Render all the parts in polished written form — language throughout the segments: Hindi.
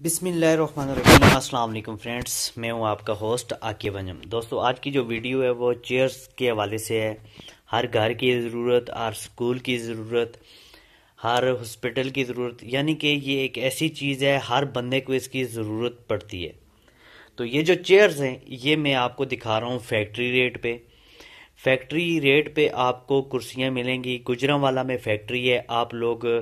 बिस्मिल्लाहिर्रहमानिर्रहीम। अस्सलाम वालेकुम फ्रेंड्स, मैं हूं आपका होस्ट आकिब अंजम। दोस्तों, आज की जो वीडियो है वो चेयर्स के हवाले से है। हर घर की ज़रूरत, हर स्कूल की ज़रूरत, हर हॉस्पिटल की ज़रूरत, यानी कि ये एक ऐसी चीज़ है, हर बंदे को इसकी ज़रूरत पड़ती है। तो ये जो चेयर्स हैं ये मैं आपको दिखा रहा हूँ फैक्ट्री रेट पे। फैक्ट्री रेट पे आपको कुर्सियाँ मिलेंगी। गुजरांवाला में फैक्ट्री है, आप लोग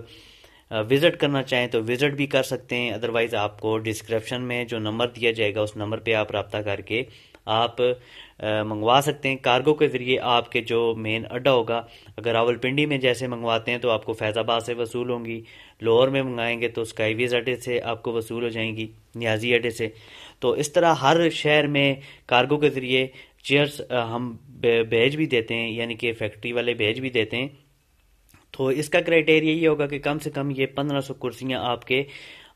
विज़िट करना चाहें तो विज़िट भी कर सकते हैं। अदरवाइज़ आपको डिस्क्रिप्शन में जो नंबर दिया जाएगा उस नंबर पे आप रब्ता करके आप मंगवा सकते हैं। कार्गो के ज़रिए आपके जो मेन अड्डा होगा, अगर रावलपिंडी में जैसे मंगवाते हैं तो आपको फैज़ाबाद से वसूल होंगी, लाहौर में मंगाएंगे तो स्काईवीज़ अड्डे से आपको वसूल हो जाएंगी, न्याजी अड्डे से। तो इस तरह हर शहर में कार्गो के ज़रिए चेयर्स हम भेज भी देते हैं, यानी कि फैक्ट्री वाले भेज भी देते हैं। तो इसका क्राइटेरिया ये होगा कि कम से कम ये 1500 कुर्सियाँ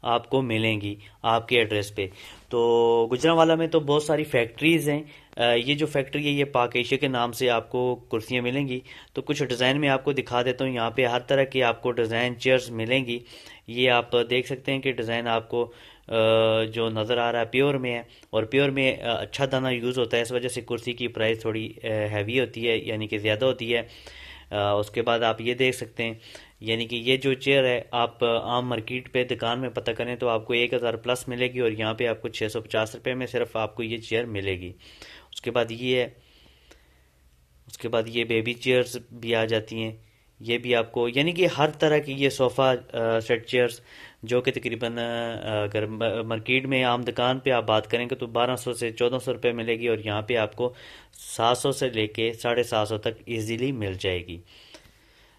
आपको मिलेंगी आपके एड्रेस पे। तो गुजरांवाला में तो बहुत सारी फैक्ट्रीज़ हैं। ये जो फैक्ट्री है ये पाक एशिया के नाम से आपको कुर्सियाँ मिलेंगी। तो कुछ डिज़ाइन में आपको दिखा देता हूँ। यहाँ पे हर तरह की आपको डिज़ाइन चेयर्स मिलेंगी। ये आप देख सकते हैं कि डिज़ाइन आपको जो नज़र आ रहा है प्योर में है, और प्योर में अच्छा दाना यूज़ होता है, इस वजह से कुर्सी की प्राइस थोड़ी हैवी होती है, यानी कि ज़्यादा होती है। उसके बाद आप ये देख सकते हैं, यानी कि ये जो चेयर है आप आम मार्केट पे दुकान में पता करें तो आपको 1000 प्लस मिलेगी, और यहाँ पे आपको 650 रुपये में सिर्फ आपको ये चेयर मिलेगी। उसके बाद ये है, उसके बाद ये बेबी चेयर्स भी आ जाती हैं। ये भी आपको, यानी कि हर तरह की ये सोफ़ा सेट चेयर्स जो कि तकरीबन अगर मार्केट में आम दुकान पे आप बात करेंगे तो 1200 से 1400 रुपये मिलेगी, और यहाँ पे आपको 700 से लेके 750 तक इजीली मिल जाएगी।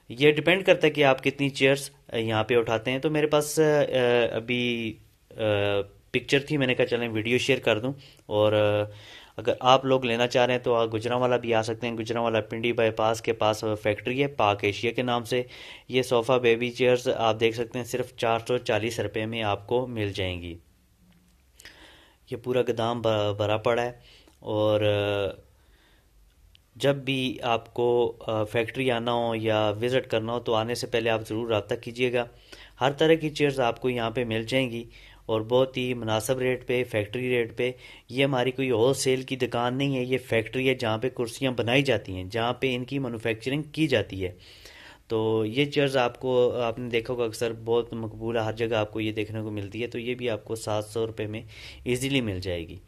ये डिपेंड करता है कि आप कितनी चेयर्स यहाँ पे उठाते हैं। तो मेरे पास अभी पिक्चर थी, मैंने कहा चलें वीडियो शेयर कर दूं। और अगर आप लोग लेना चाह रहे हैं तो आप गुजरांवाला भी आ सकते हैं। गुजरांवाला पिंडी बाईपास के पास फैक्ट्री है पाक एशिया के नाम से। ये सोफ़ा बेबी चेयर्स आप देख सकते हैं सिर्फ 440 रुपये में आपको मिल जाएंगी। ये पूरा गोदाम भरा पड़ा है। और जब भी आपको फैक्ट्री आना हो या विज़िट करना हो तो आने से पहले आप ज़रूर रब्ता कीजिएगा। हर तरह की चेयर्स आपको यहाँ पे मिल जाएंगी, और बहुत ही मुनासिब रेट पे, फैक्ट्री रेट पे। ये हमारी कोई होल सेल की दुकान नहीं है, ये फैक्ट्री है जहाँ पे कुर्सियाँ बनाई जाती हैं, जहाँ पे इनकी मैन्युफैक्चरिंग की जाती है। तो ये चेयर्स आपको, आपने देखा होगा अक्सर बहुत मकबूल है, हर जगह आपको ये देखने को मिलती है। तो ये भी आपको 700 रुपये में ईज़िली मिल जाएगी।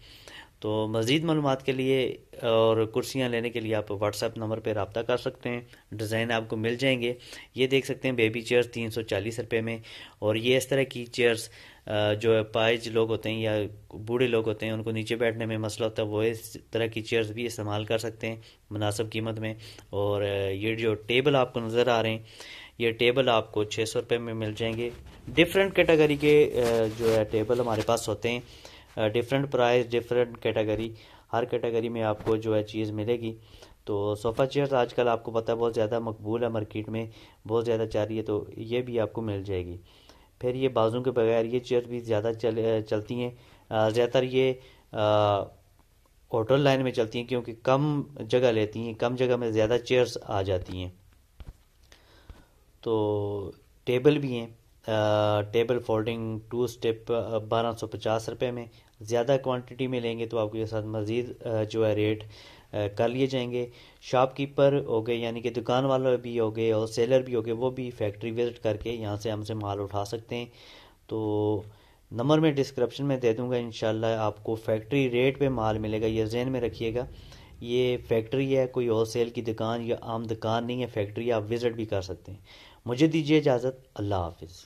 तो मज़ीद मालूमात के लिए और कुर्सियाँ लेने के लिए आप व्हाट्सएप नंबर पर रब्ता कर सकते हैं, डिज़ाइन आपको मिल जाएंगे। ये देख सकते हैं बेबी चेयर्स 340 रुपये में। और ये इस तरह की चेयर्स जो पाइज लोग होते हैं या बूढ़े लोग होते हैं, उनको नीचे बैठने में मसला होता है, वो इस तरह की चेयर्स भी इस्तेमाल कर सकते हैं मुनासिब कीमत में। और ये जो टेबल आपको नज़र आ रहे हैं, ये टेबल आपको 600 रुपये में मिल जाएंगे। डिफरेंट कैटेगरी के जो है टेबल हमारे पास होते हैं, डिफरेंट प्राइस, डिफरेंट कैटेगरी, हर कैटेगरी में आपको जो है चीज़ मिलेगी। तो सोफ़ा चेयर्स आजकल आपको पता है बहुत ज़्यादा मकबूल है, मार्केट में बहुत ज़्यादा चल रही है, तो ये भी आपको मिल जाएगी। फिर ये बाजू के बगैर ये चेयर भी ज़्यादा चलती हैं। ज़्यादातर ये होटल लाइन में चलती हैं, क्योंकि कम जगह लेती हैं, कम जगह में ज़्यादा चेयर्स आ जाती हैं। तो टेबल भी हैं, टेबल फोल्डिंग 2 स्टेप 1250 रुपये में। ज़्यादा क्वांटिटी में लेंगे तो आपके साथ मज़ीद जो है रेट कर लिए जाएंगे। शॉपकीपर हो गए, यानी कि दुकान वाले भी हो गए और सेलर भी हो गए, वो भी फैक्ट्री विज़िट करके यहाँ से हमसे माल उठा सकते हैं। तो नंबर मैं डिस्क्रिप्शन में दे दूँगा, इंशाल्लाह आपको फैक्ट्री रेट पे माल मिलेगा, ये जहन में रखिएगा। ये फैक्ट्री है, कोई होल सेल की दुकान या आम दुकान नहीं है, फैक्ट्री आप विज़िट भी कर सकते हैं। मुझे दीजिए इजाज़त। अल्लाह हाफिज़।